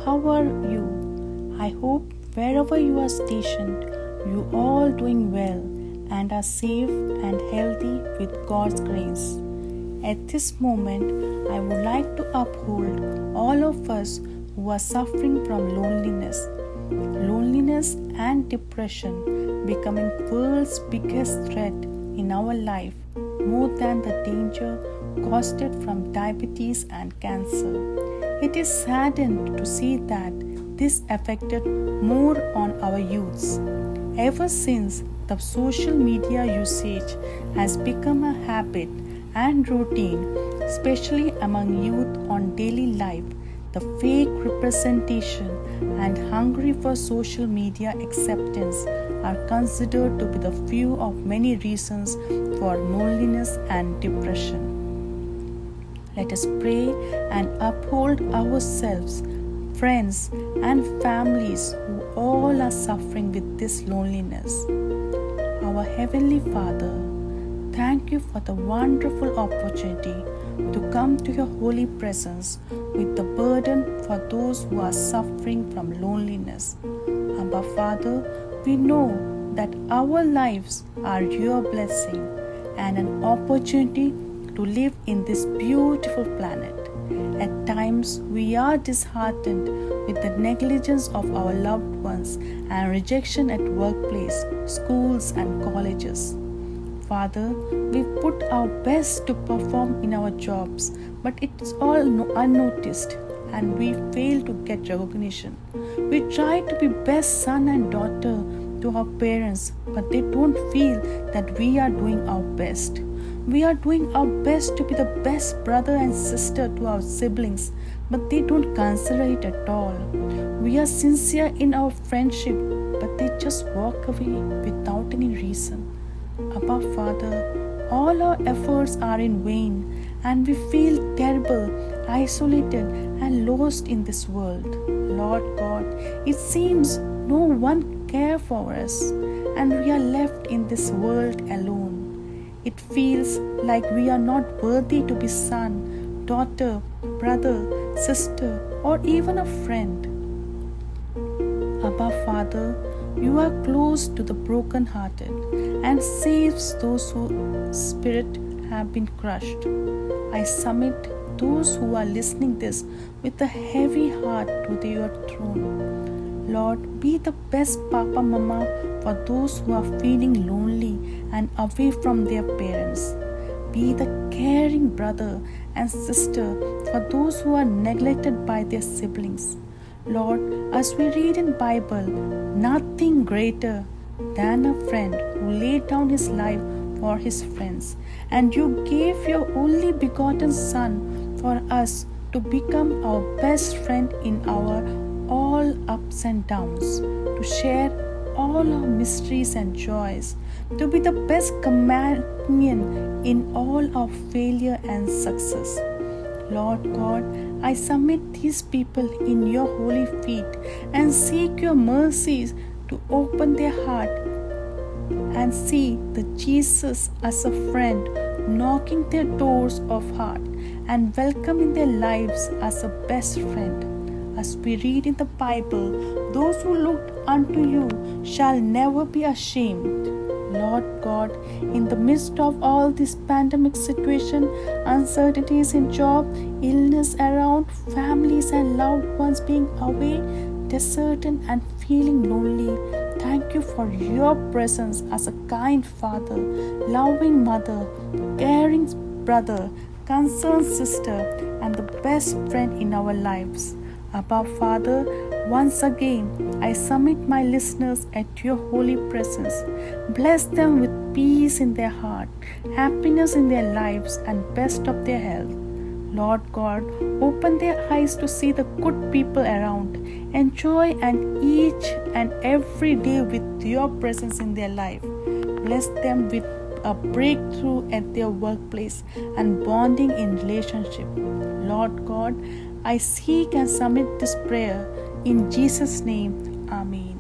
how are you? I hope wherever you are stationed, you all doing well and are safe and healthy with God's grace. At this moment, I would like to uphold all of us who are suffering from loneliness. Loneliness and depression becoming world's biggest threat in our life more than the danger caused from diabetes and cancer. It is saddened to see that this affected more on our youths. Ever since the social media usage has become a habit and routine, especially among youth on daily life, the fake representation and hungry for social media acceptance are considered to be the few of many reasons for loneliness and depression. Let us pray and uphold ourselves, friends, and families who all are suffering with this loneliness. Our Heavenly Father, thank you for the wonderful opportunity to come to your holy presence with the burden for those who are suffering from loneliness. Abba Father, we know that our lives are your blessing and an opportunity to live in this beautiful planet. At times, we are disheartened with the negligence of our loved ones and rejection at workplace, schools, and colleges. Father, we put our best to perform in our jobs, but it's all unnoticed and we fail to get recognition. We try to be best son and daughter to our parents, but they don't feel that we are doing our best. We are doing our best to be the best brother and sister to our siblings, but they don't consider it at all. We are sincere in our friendship, but they just walk away without any reason. Abba Father, all our efforts are in vain and we feel terrible, isolated and lost in this world. Lord God, it seems no one cares for us and we are left in this world alone. It feels like we are not worthy to be son, daughter, brother, sister, or even a friend. Abba Father, you are close to the broken-hearted and saves those whose spirit have been crushed. I submit those who are listening this with a heavy heart to your throne. Lord, be the best Papa Mama for those who are feeling lonely and away from their parents. Be the caring brother and sister for those who are neglected by their siblings. Lord, as we read in Bible, nothing greater than a friend who laid down his life for his friends, and you gave your only begotten Son for us to become our best friend in our all ups and downs, to share all our mysteries and joys, to be the best companion in all our failure and success. Lord God, I submit these people in your holy feet and seek your mercies to open their heart and see the Jesus as a friend knocking their doors of heart and welcoming their lives as a best friend. As we read in the Bible, those who looked unto you shall never be ashamed. Lord God, in the midst of all this pandemic situation, uncertainties in job, illness around, families and loved ones being away, deserted and feeling lonely, thank you for your presence as a kind father, loving mother, caring brother, concerned sister, and the best friend in our lives. Abba Father, once again, I submit my listeners at your holy presence. Bless them with peace in their heart, happiness in their lives, and best of their health. Lord God, open their eyes to see the good people around. Enjoy and each and every day with your presence in their life. Bless them with a breakthrough at their workplace and bonding in relationship. Lord God, I seek and submit this prayer in Jesus' name. Amen.